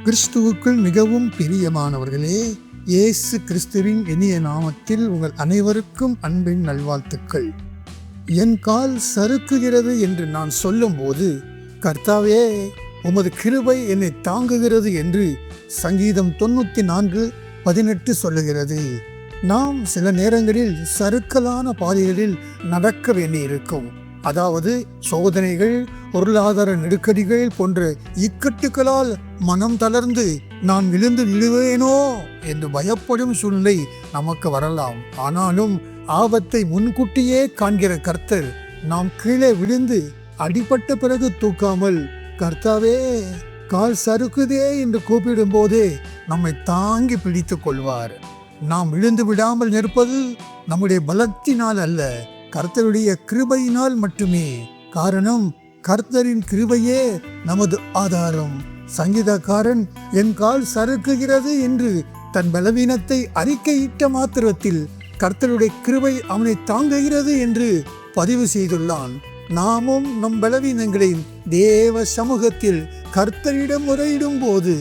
கிறிஸ்துவுக்குள் மிகவும் பிரியமானவர்களே, இயேசு கிறிஸ்துவின் இனிய நாமத்தில் உங்கள் அனைவருக்கும் அன்பின் நல்வாழ்த்துக்கள். என் கால் சறுக்குகிறது என்று நான் சொல்லும்போது, கர்த்தாவே உமது கிருபை என்னை தாங்குகிறது என்று சங்கீதம் 94:18 சொல்லுகிறது. நாம் சில நேரங்களில் சறுக்கலான பாதைகளில் நடக்க வேண்டியிருக்கும். அதாவது சோதனைகள், பொருளாதார நெருக்கடிகள் போன்ற இக்கட்டுகளால் மனம் தளர்ந்து நான் விழுந்து விழுவேனோ என்று பயப்படும் சூழ்நிலை நமக்கு வரலாம். ஆனாலும் ஆபத்தை முன்கூட்டியே காண்கிற கர்த்தர் நாம் கீழே விழுந்து அடிபட்ட பிறகு தூக்காமல், கர்த்தாவே கால் சறுக்குதே என்று கூப்பிடும் போதே நம்மை தாங்கி பிடித்து கொள்வார். நாம் விழுந்து விடாமல் நிற்பது நம்முடைய பலத்தினால் அல்ல, கர்த்தருடைய கிருபையினால் மட்டுமே. காரணம், கர்த்தரின் கிருபையே நமது ஆதாரம். சங்கீதக்காரன் என் கால் சறுக்குகிறது என்று தன் பலவீனத்தை அறிக்கையிட்ட மாத்திரத்தில் கர்த்தருடைய கிருபை அவனை தாங்குகிறது என்று பதிவு செய்துள்ளான். நாமும் நம் பலவீனங்களை தேவ சமூகத்தில் கர்த்தரிடம் முறையிடும் போது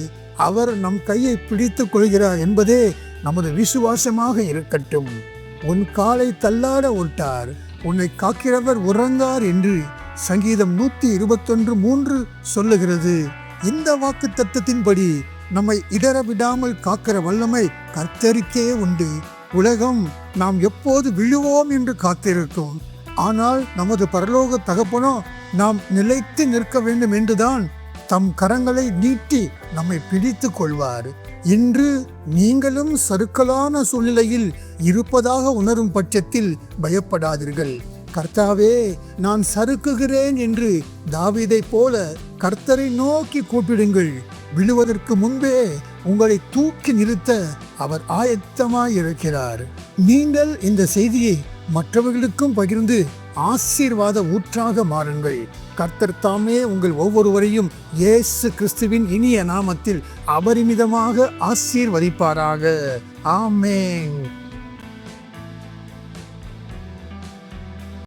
அவர் நம் கையை பிடித்து கொள்கிறார் என்பதே நமது விசுவாசமாக இருக்கட்டும். உன் காலை தள்ளாட விட்டார், உன்னை காக்கிறவர் உறங்கார் என்று சங்கீதம் 121:3 சொல்லுகிறது. இந்த வாக்கு தத்தத்தின்படி நம்மை இடர விடாமல் காக்கிற வல்லமை கர்த்தருக்கே உண்டு. உலகம் நாம் எப்போது விழுவோம் என்று காத்திருக்கும். ஆனால் நமது பரலோக தகப்பனோ நாம் நிலைத்து நிற்க வேண்டும் என்றுதான் தம் கரங்களை நீட்டி நம்மை பிடித்து கொள்வார். இன்று நீங்களும் சறுக்கலான சூழ்நிலையில் இருப்பதாக உணரும் பட்சத்தில் பயப்படாதீர்கள். கர்த்தாவே நான் சறுக்குகிறேன் என்று தாவீதை போல கர்த்தரை நோக்கி கூப்பிடுங்கள். விழுவதற்கு முன்பே உங்களை தூக்கி நிறுத்த அவர் ஆயத்தமாய் இருக்கிறார். நீங்கள் இந்த செய்தியை மற்றவர்களுக்கும் பகிர்ந்து ஆசீர்வாத ஊற்றாக மாறுங்கள். கர்த்தர் தாமே உங்கள் ஒவ்வொருவரையும் இயேசு கிறிஸ்துவின் இனிய நாமத்தில் அபரிமிதமாக ஆசீர்வதிப்பாராக. ஆமென்.